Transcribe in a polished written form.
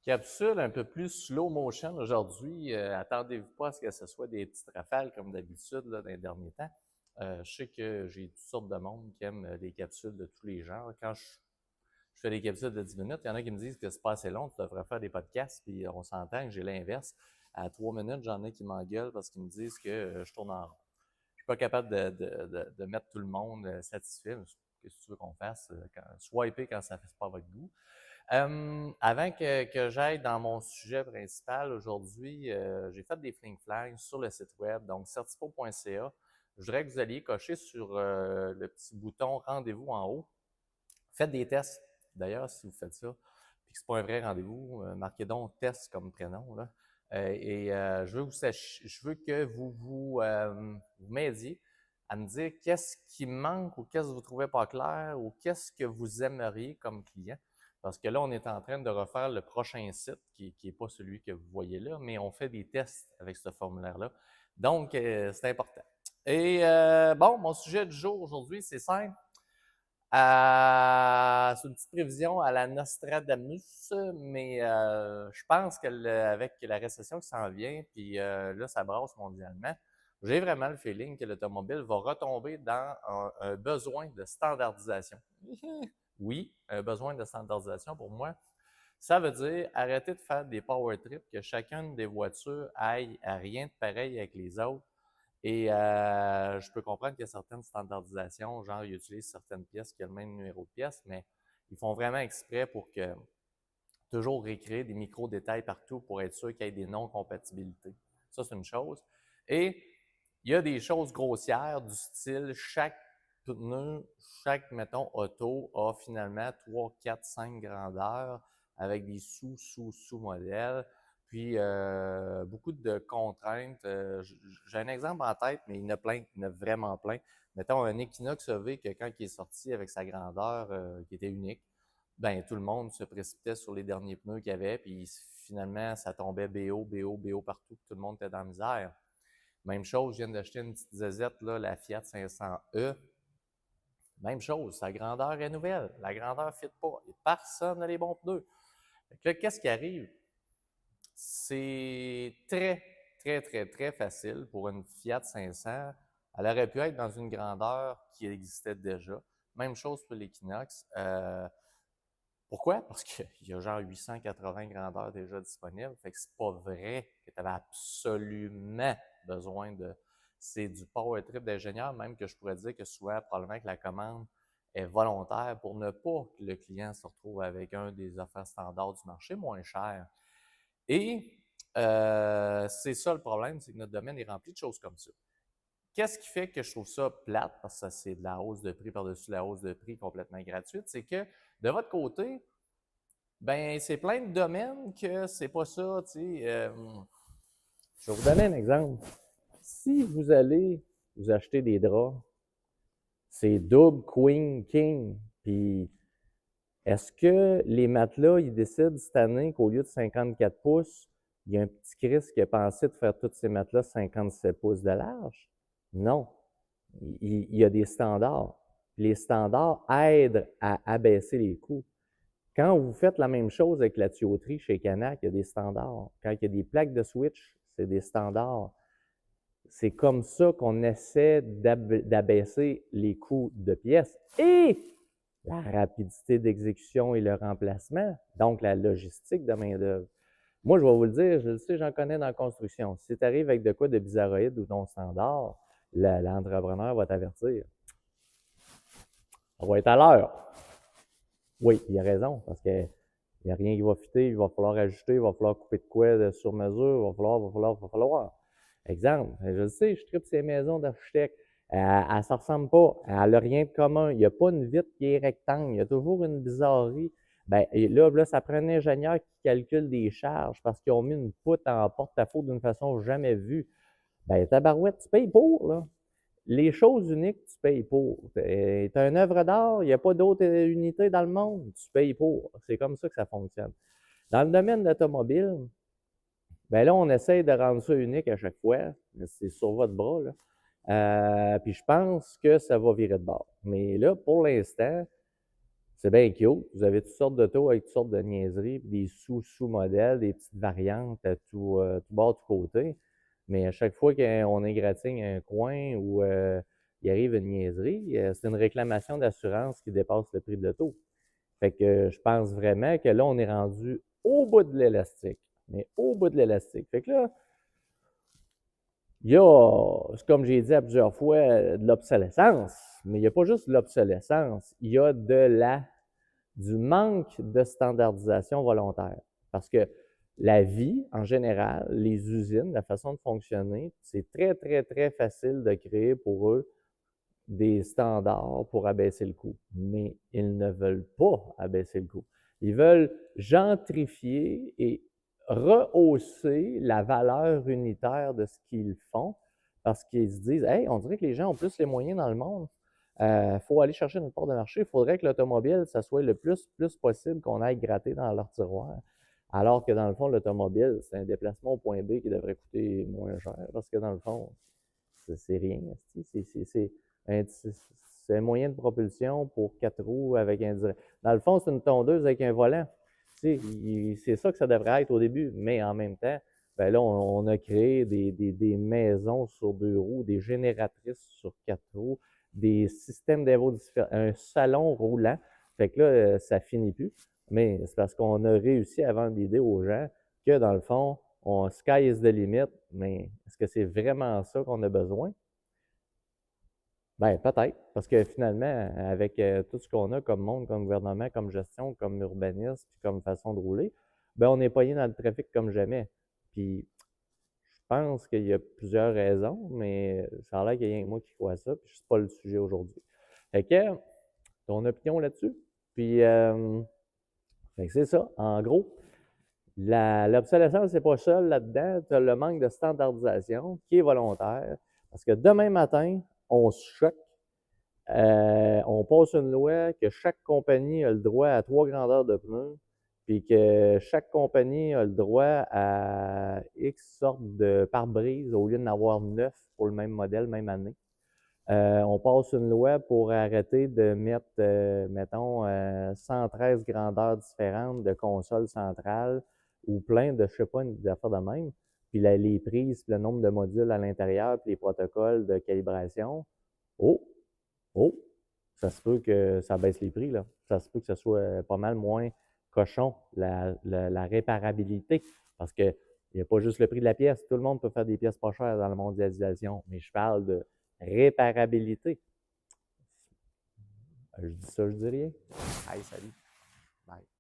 Capsule un peu plus slow motion aujourd'hui. Attendez-vous pas à ce que ce soit des petites rafales comme d'habitude là, dans les derniers temps. Je sais que j'ai toutes sortes de monde qui aiment des capsules de tous les genres. Quand je fais des capsules de 10 minutes, il y en a qui me disent que c'est pas assez long, tu devrais faire des podcasts, puis on s'entend que j'ai l'inverse. À 3 minutes, j'en ai qui m'engueulent parce qu'ils me disent que je tourne en rond. Je suis pas capable de mettre tout le monde satisfait. Qu'est-ce que tu veux qu'on fasse? Swiper quand ça fait pas votre goût. Avant que j'aille dans mon sujet principal aujourd'hui, j'ai fait des fling-flangs sur le site web, donc certipo.ca. Je voudrais que vous alliez cocher sur le petit bouton rendez-vous en haut. Faites des tests, d'ailleurs, si vous faites ça, puis que ce n'est pas un vrai rendez-vous, marquez donc test comme prénom, là. Je veux que vous m'aidiez à me dire qu'est-ce qui manque ou qu'est-ce que vous ne trouvez pas clair ou qu'est-ce que vous aimeriez comme client. Parce que là, on est en train de refaire le prochain site qui n'est pas celui que vous voyez là, mais on fait des tests avec ce formulaire-là. Donc, c'est important. Et bon, mon sujet du jour aujourd'hui, c'est simple. C'est une petite prévision à la Nostradamus, mais je pense qu'avec la récession qui s'en vient, puis là, ça brasse mondialement, j'ai vraiment le feeling que l'automobile va retomber dans un besoin de standardisation. Oui, un besoin de standardisation pour moi. Ça veut dire arrêter de faire des power trips, que chacune des voitures aille à rien de pareil avec les autres. Et je peux comprendre qu'il y a certaines standardisations, genre ils utilisent certaines pièces qui ont le même numéro de pièce, mais ils font vraiment exprès pour que toujours récréer des micro-détails partout pour être sûr qu'il y ait des non-compatibilités. Ça, c'est une chose. Et il y a des choses grossières du style chaque pneu, chaque, mettons, auto a finalement 3, 4, 5 grandeurs avec des sous-modèles. Puis, beaucoup de contraintes. J'ai un exemple en tête, mais il y en a plein, il y en a vraiment plein. Mettons un Equinox EV que quand il est sorti avec sa grandeur qui était unique, ben tout le monde se précipitait sur les derniers pneus qu'il y avait, puis finalement, ça tombait BO partout, puis tout le monde était dans la misère. Même chose, je viens d'acheter une petite zézette, là, la Fiat 500e. Même chose, sa grandeur est nouvelle. La grandeur ne fit pas. Et personne n'a les bons pneus. Là, qu'est-ce qui arrive? C'est très facile pour une Fiat 500. Elle aurait pu être dans une grandeur qui existait déjà. Même chose pour l'Equinox. Pourquoi? Parce qu'il y a genre 880 grandeurs déjà disponibles. Fait que c'est pas vrai que tu avais absolument besoin de. C'est du power trip d'ingénieur, même que je pourrais dire que souvent, probablement que la commande est volontaire pour ne pas que le client se retrouve avec un des offres standards du marché moins cher. Et c'est ça le problème, c'est que notre domaine est rempli de choses comme ça. Qu'est-ce qui fait que je trouve ça plate, parce que c'est de la hausse de prix par-dessus la hausse de prix complètement gratuite, c'est que de votre côté, ben c'est plein de domaines que c'est pas ça, tu sais. Je vais vous donner un exemple. Si vous allez vous acheter des draps, c'est double, queen, king, puis est-ce que les matelas, ils décident cette année qu'au lieu de 54 pouces, il y a un petit Chris qui a pensé de faire tous ces matelas 57 pouces de large? Non. Il y a des standards. Les standards aident à abaisser les coûts. Quand vous faites la même chose avec la tuyauterie chez Canac, il y a des standards. Quand il y a des plaques de switch, c'est des standards. C'est comme ça qu'on essaie d'abaisser les coûts de pièces et la rapidité d'exécution et le remplacement, donc la logistique de main-d'œuvre. Moi, je vais vous le dire, je le sais, j'en connais dans la construction. Si tu arrives avec de quoi de bizarroïde ou non standard, l'entrepreneur va t'avertir. On va être à l'heure. Oui, il a raison, parce qu'il n'y a rien qui va fitter, il va falloir ajuster, il va falloir couper de quoi sur mesure, il va falloir. Exemple, je le sais, je tripe ces maisons d'architectes. Elle ne se ressemble pas, elle n'a rien de commun. Il n'y a pas une vitre qui est rectangle, il y a toujours une bizarrerie. Ben, et là, ça prend un ingénieur qui calcule des charges parce qu'ils ont mis une poutre en porte-à-faux d'une façon jamais vue. Ben, tabarouette, tu payes pour, là. Les choses uniques, tu payes pour. Tu as une œuvre d'art, il n'y a pas d'autres unités dans le monde, tu payes pour. C'est comme ça que ça fonctionne. Dans le domaine de l'automobile, ben là, on essaye de rendre ça unique à chaque fois. C'est sur votre bras, là. Puis je pense que ça va virer de bord. Mais là, pour l'instant, C'est bien cute. Vous avez toutes sortes d'autos avec toutes sortes de niaiseries, puis des sous-modèles, des petites variantes à tout bord, tout côté. Mais à chaque fois qu'on égratigne un coin ou il arrive une niaiserie, c'est une réclamation d'assurance qui dépasse le prix de l'auto. Fait que je pense vraiment que là, on est rendu au bout de l'élastique. Mais au bout de l'élastique. Fait que là, il y a, comme j'ai dit à plusieurs fois, de l'obsolescence. Mais il n'y a pas juste de l'obsolescence, il y a du manque de standardisation volontaire. Parce que la vie, en général, les usines, la façon de fonctionner, c'est très, très, très facile de créer pour eux des standards pour abaisser le coût. Mais ils ne veulent pas abaisser le coût. Ils veulent gentrifier et rehausser la valeur unitaire de ce qu'ils font parce qu'ils se disent, hey, on dirait que les gens ont plus les moyens dans le monde. Faut aller chercher une part de marché. Il faudrait que l'automobile, ça soit le plus possible qu'on aille gratter dans leur tiroir. Alors que dans le fond, l'automobile, c'est un déplacement au point B qui devrait coûter moins cher parce que dans le fond, c'est rien. C'est un moyen de propulsion pour 4 roues avec un direct. Dans le fond, c'est une tondeuse avec un volant. C'est ça que ça devrait être au début. Mais en même temps, ben là, on a créé des maisons sur 2 roues, des génératrices sur 4 roues, des systèmes d'infos différents, un salon roulant. Fait que là, ça finit plus. Mais c'est parce qu'on a réussi à vendre l'idée aux gens que dans le fond, sky is the limit, mais est-ce que c'est vraiment ça qu'on a besoin? Ben, peut-être, parce que finalement, avec tout ce qu'on a comme monde, comme gouvernement, comme gestion, comme urbanisme, puis comme façon de rouler, ben, on est pogné dans le trafic comme jamais. Puis, je pense qu'il y a plusieurs raisons, mais ça a l'air qu'il y a rien que moi qui crois ça, puis c'est pas le sujet aujourd'hui. Fait que, ton opinion là-dessus? Puis, fait que c'est ça, en gros. L'obsolescence, c'est pas seul là-dedans. Tu as le manque de standardisation qui est volontaire. Parce que demain matin, on se choque. On passe une loi que chaque compagnie a le droit à 3 grandeurs de pneus, puis que chaque compagnie a le droit à X sortes de pare-brise au lieu d'en avoir 9 pour le même modèle, même année. On passe une loi pour arrêter de mettre, mettons, 113 grandeurs différentes de consoles centrales ou plein de, je sais pas, des affaires de même. Puis les prises, puis le nombre de modules à l'intérieur, puis les protocoles de calibration. Oh, oh, ça se peut que ça baisse les prix, là. Ça se peut que ce soit pas mal moins cochon, la réparabilité. Parce que il n'y a pas juste le prix de la pièce. Tout le monde peut faire des pièces pas chères dans la mondialisation. Mais je parle de réparabilité. Je dis ça, je dis rien. Hey, salut. Bye.